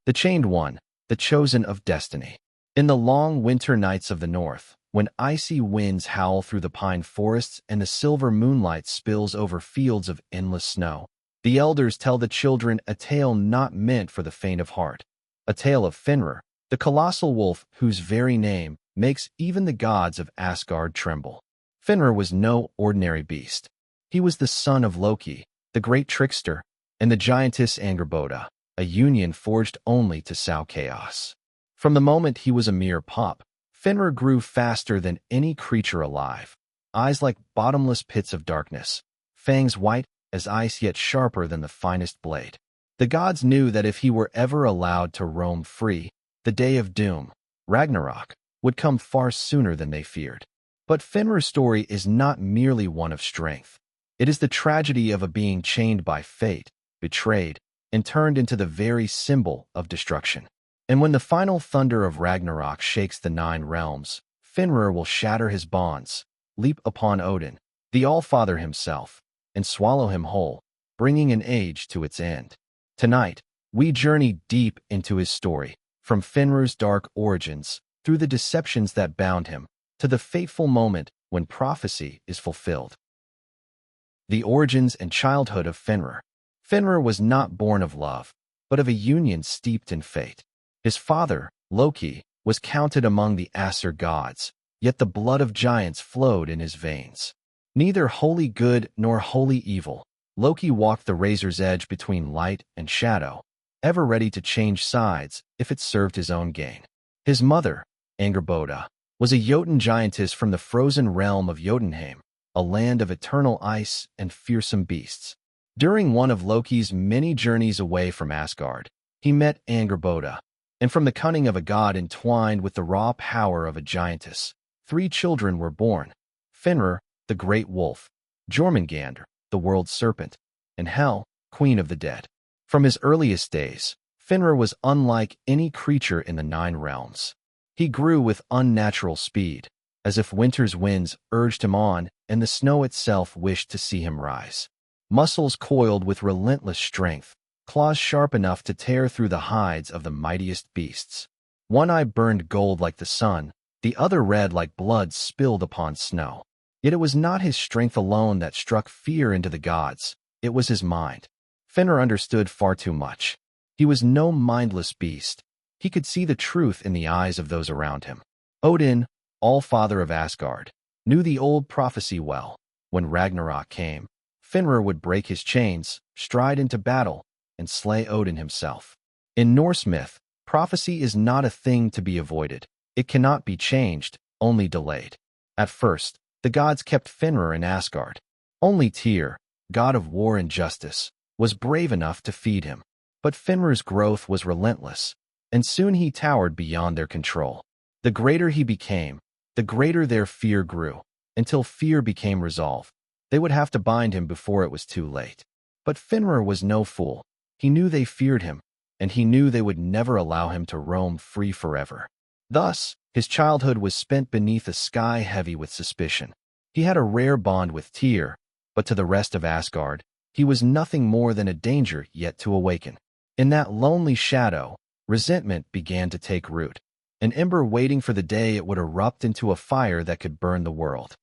The Chained One, the Chosen of Destiny. In the long winter nights of the north, when icy winds howl through the pine forests and the silver moonlight spills over fields of endless snow, the elders tell the children a tale not meant for the faint of heart. A tale of Fenrir, the colossal wolf whose very name makes even the gods of Asgard tremble. Fenrir was no ordinary beast. He was the son of Loki, the great trickster, and the giantess Angerboda, a union forged only to sow chaos. From the moment he was a mere pup, Fenrir grew faster than any creature alive. Eyes like bottomless pits of darkness, fangs white as ice yet sharper than the finest blade. The gods knew that if he were ever allowed to roam free, the day of doom, Ragnarok, would come far sooner than they feared. But Fenrir's story is not merely one of strength. It is the tragedy of a being chained by fate, betrayed, and turned into the very symbol of destruction. And when the final thunder of Ragnarok shakes the 9 realms, Fenrir will shatter his bonds, leap upon Odin, the All-Father himself, and swallow him whole, bringing an age to its end. Tonight, we journey deep into his story, from Fenrir's dark origins, through the deceptions that bound him, to the fateful moment when prophecy is fulfilled. The origins and childhood of Fenrir. Fenrir was not born of love, but of a union steeped in fate. His father, Loki, was counted among the Asgard gods, yet the blood of giants flowed in his veins. Neither wholly good nor wholly evil, Loki walked the razor's edge between light and shadow, ever ready to change sides if it served his own gain. His mother, Angerboda, was a Jotun giantess from the frozen realm of Jotunheim, a land of eternal ice and fearsome beasts. During one of Loki's many journeys away from Asgard, he met Angerboda, and from the cunning of a god entwined with the raw power of a giantess, 3 children were born: Fenrir, the great wolf; Jormungandr, the world serpent; and Hel, queen of the dead. From his earliest days, Fenrir was unlike any creature in the 9 realms. He grew with unnatural speed, as if winter's winds urged him on and the snow itself wished to see him rise. Muscles coiled with relentless strength, claws sharp enough to tear through the hides of the mightiest beasts. One eye burned gold like the sun, the other red like blood spilled upon snow. Yet it was not his strength alone that struck fear into the gods, it was his mind. Fenrir understood far too much. He was no mindless beast. He could see the truth in the eyes of those around him. Odin, All-Father of Asgard, knew the old prophecy well. When Ragnarok came, Fenrir would break his chains, stride into battle, and slay Odin himself. In Norse myth, prophecy is not a thing to be avoided. It cannot be changed, only delayed. At first, the gods kept Fenrir in Asgard. Only Tyr, god of war and justice, was brave enough to feed him. But Fenrir's growth was relentless, and soon he towered beyond their control. The greater he became, the greater their fear grew, until fear became resolve. They would have to bind him before it was too late. But Fenrir was no fool. He knew they feared him, and he knew they would never allow him to roam free forever. Thus, his childhood was spent beneath a sky heavy with suspicion. He had a rare bond with Tyr, but to the rest of Asgard, he was nothing more than a danger yet to awaken. In that lonely shadow, resentment began to take root, an ember waiting for the day it would erupt into a fire that could burn the world.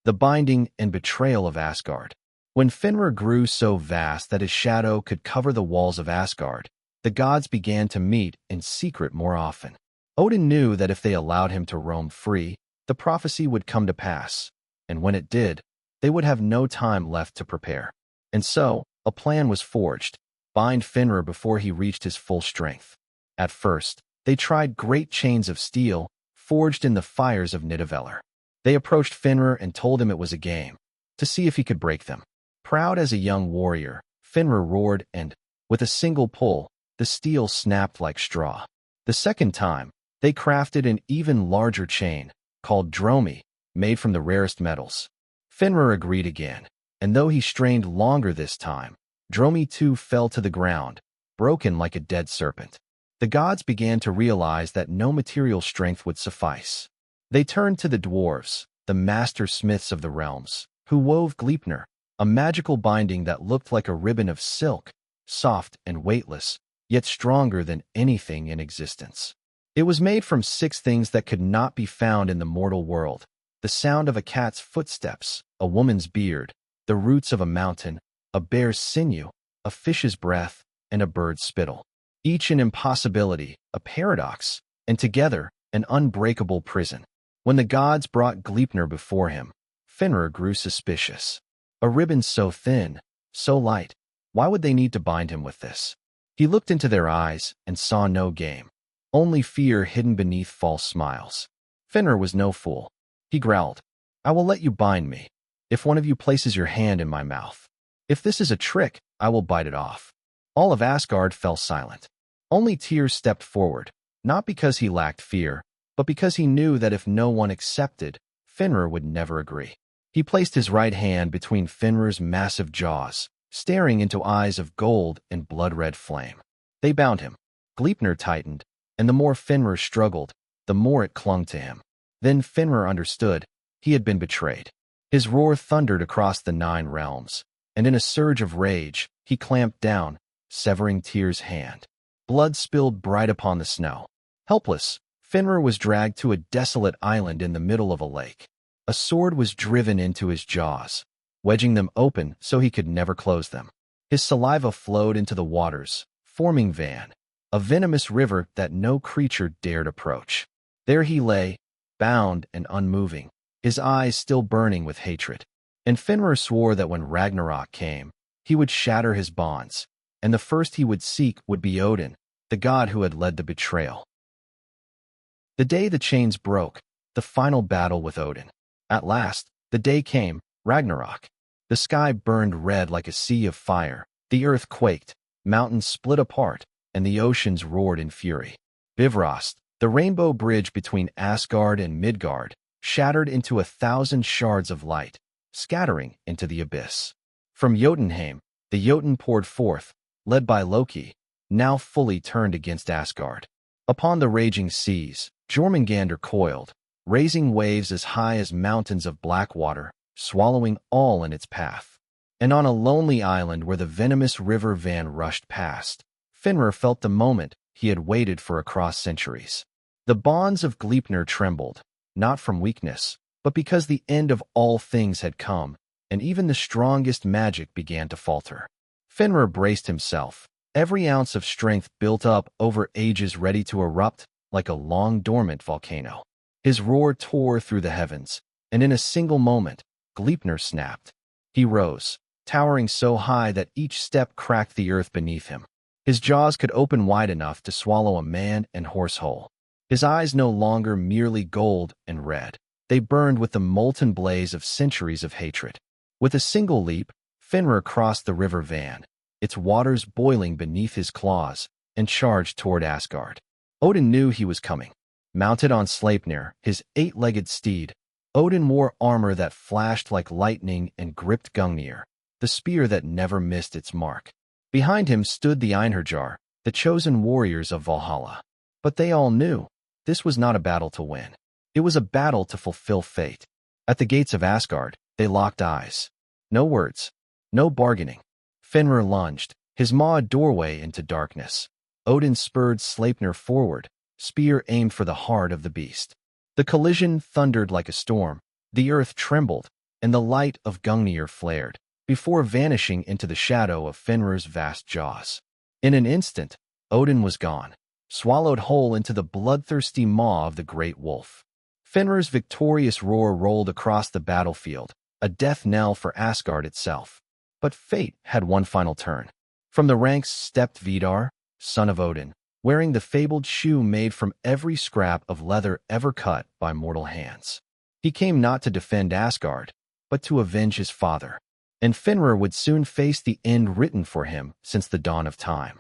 The binding and betrayal of Asgard. When Fenrir grew so vast that his shadow could cover the walls of Asgard, the gods began to meet in secret more often. Odin knew that if they allowed him to roam free, the prophecy would come to pass, and when it did, they would have no time left to prepare. And so, a plan was forged: bind Fenrir before he reached his full strength. At first, they tried great chains of steel, forged in the fires of Nidavellir. They approached Fenrir and told him it was a game, to see if he could break them. Proud as a young warrior, Fenrir roared and, with a single pull, the steel snapped like straw. The second time, they crafted an even larger chain, called Dromi, made from the rarest metals. Fenrir agreed again, and though he strained longer this time, Dromi too fell to the ground, broken like a dead serpent. The gods began to realize that no material strength would suffice. They turned to the dwarves, the master smiths of the realms, who wove Gleipnir, a magical binding that looked like a ribbon of silk, soft and weightless, yet stronger than anything in existence. It was made from 6 things that could not be found in the mortal world: the sound of a cat's footsteps, a woman's beard, the roots of a mountain, a bear's sinew, a fish's breath, and a bird's spittle. Each an impossibility, a paradox, and together an unbreakable prison. When the gods brought Gleipnir before him, Fenrir grew suspicious. A ribbon so thin, so light, why would they need to bind him with this? He looked into their eyes and saw no game, only fear hidden beneath false smiles. Fenrir was no fool. He growled, "I will let you bind me, if one of you places your hand in my mouth. If this is a trick, I will bite it off." All of Asgard fell silent. Only Tyr stepped forward, not because he lacked fear, but because he knew that if no one accepted, Fenrir would never agree. He placed his right hand between Fenrir's massive jaws, staring into eyes of gold and blood-red flame. They bound him. Gleipnir tightened, and the more Fenrir struggled, the more it clung to him. Then Fenrir understood. He had been betrayed. His roar thundered across the 9 realms, and in a surge of rage, he clamped down, severing Tyr's hand. Blood spilled bright upon the snow. Helpless, Fenrir was dragged to a desolate island in the middle of a lake. A sword was driven into his jaws, wedging them open so he could never close them. His saliva flowed into the waters, forming Van, a venomous river that no creature dared approach. There he lay, bound and unmoving, his eyes still burning with hatred. And Fenrir swore that when Ragnarok came, he would shatter his bonds, and the first he would seek would be Odin, the god who had led the betrayal. The day the chains broke, the final battle with Odin. At last, the day came, Ragnarok. The sky burned red like a sea of fire, the earth quaked, mountains split apart, and the oceans roared in fury. Bifrost, the rainbow bridge between Asgard and Midgard, shattered into 1,000 shards of light, scattering into the abyss. From Jotunheim, the Jotun poured forth, led by Loki, now fully turned against Asgard. Upon the raging seas, Jormungandr coiled, raising waves as high as mountains of black water, swallowing all in its path. And on a lonely island where the venomous river Van rushed past, Fenrir felt the moment he had waited for across centuries. The bonds of Gleipnir trembled, not from weakness, but because the end of all things had come, and even the strongest magic began to falter. Fenrir braced himself, every ounce of strength built up over ages ready to erupt like a long-dormant volcano. His roar tore through the heavens, and in a single moment, Gleipnir snapped. He rose, towering so high that each step cracked the earth beneath him. His jaws could open wide enough to swallow a man and horse whole. His eyes no longer merely gold and red. They burned with the molten blaze of centuries of hatred. With a single leap, Fenrir crossed the river Van, its waters boiling beneath his claws, and charged toward Asgard. Odin knew he was coming. Mounted on Sleipnir, his 8-legged steed, Odin wore armor that flashed like lightning and gripped Gungnir, the spear that never missed its mark. Behind him stood the Einherjar, the chosen warriors of Valhalla. But they all knew this was not a battle to win. It was a battle to fulfill fate. At the gates of Asgard, they locked eyes. No words, no bargaining. Fenrir lunged, his maw a doorway into darkness. Odin spurred Sleipnir forward, spear aimed for the heart of the beast. The collision thundered like a storm, the earth trembled, and the light of Gungnir flared, before vanishing into the shadow of Fenrir's vast jaws. In an instant, Odin was gone, swallowed whole into the bloodthirsty maw of the great wolf. Fenrir's victorious roar rolled across the battlefield, a death knell for Asgard itself. But fate had one final turn. From the ranks stepped Vidar, son of Odin, wearing the fabled shoe made from every scrap of leather ever cut by mortal hands. He came not to defend Asgard, but to avenge his father. And Fenrir would soon face the end written for him since the dawn of time.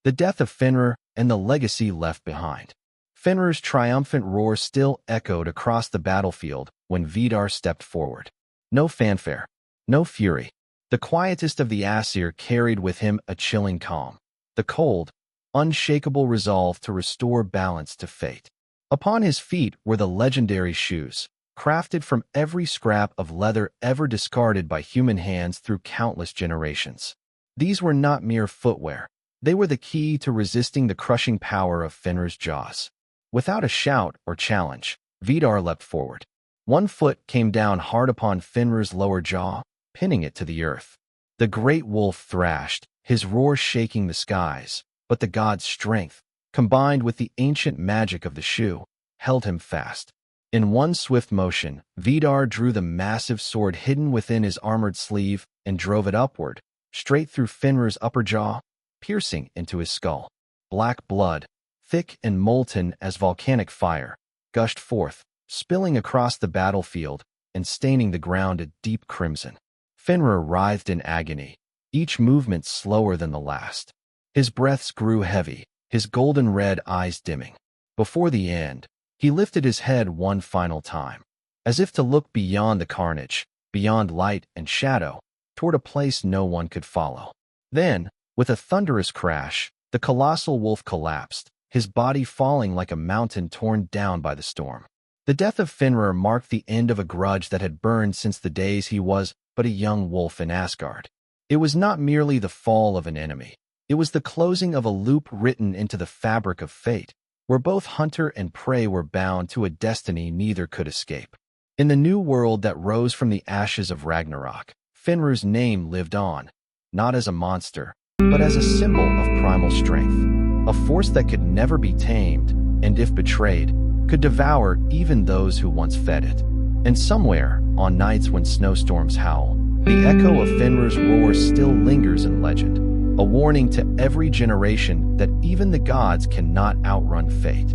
The death of Fenrir and the legacy left behind. Fenrir's triumphant roar still echoed across the battlefield when Vidar stepped forward. No fanfare, no fury. The quietest of the Aesir carried with him a chilling calm, the cold, unshakable resolve to restore balance to fate. Upon his feet were the legendary shoes, crafted from every scrap of leather ever discarded by human hands through countless generations. These were not mere footwear. They were the key to resisting the crushing power of Fenrir's jaws. Without a shout or challenge, Vidar leapt forward. One foot came down hard upon Fenrir's lower jaw, pinning it to the earth. The great wolf thrashed, his roar shaking the skies, but the god's strength, combined with the ancient magic of the shoe, held him fast. In one swift motion, Vidar drew the massive sword hidden within his armored sleeve and drove it upward, straight through Fenrir's upper jaw, piercing into his skull. Black blood, thick and molten as volcanic fire, gushed forth, spilling across the battlefield and staining the ground a deep crimson. Fenrir writhed in agony, each movement slower than the last. His breaths grew heavy, his golden-red eyes dimming. Before the end, he lifted his head one final time, as if to look beyond the carnage, beyond light and shadow, toward a place no one could follow. Then, with a thunderous crash, the colossal wolf collapsed, his body falling like a mountain torn down by the storm. The death of Fenrir marked the end of a grudge that had burned since the days he was but a young wolf in Asgard. It was not merely the fall of an enemy. It was the closing of a loop written into the fabric of fate, where both hunter and prey were bound to a destiny neither could escape. In the new world that rose from the ashes of Ragnarok, Fenrir's name lived on, not as a monster, but as a symbol of primal strength, a force that could never be tamed, and if betrayed, could devour even those who once fed it. And somewhere, on nights when snowstorms howl, the echo of Fenrir's roar still lingers in legend, a warning to every generation that even the gods cannot outrun fate.